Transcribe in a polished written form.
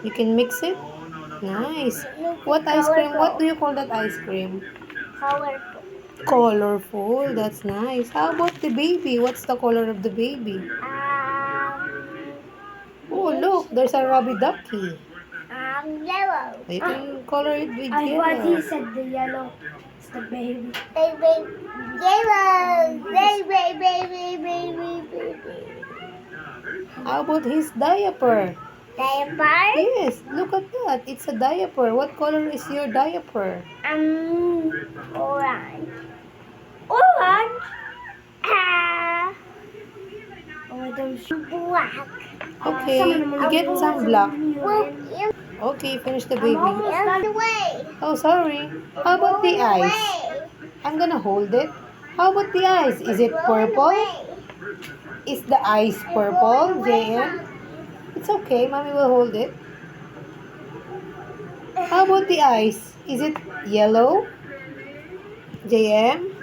You can mix it? Nice. What ice cream? What do you call that ice cream? Colorful. Colorful. That's nice. How about the baby? What's the color of the baby? Oh, look. There's a rabbit ducky. Yellow. You can color it with I thought he yellow. said the yellow. It's the baby. Baby. Yellow. Baby. How about his diaper? Diaper? Yes, look at that. It's a diaper. What color is your diaper? Orange. Orange? Ah. Oh, those black. Okay, get some black. Okay, finish the baby. Away. Oh, sorry. How about the eyes? I'm gonna hold it. How about the eyes? Is it purple? Is the eyes purple, JM? It's okay, mommy will hold it. How about the eyes? Is it yellow, JM?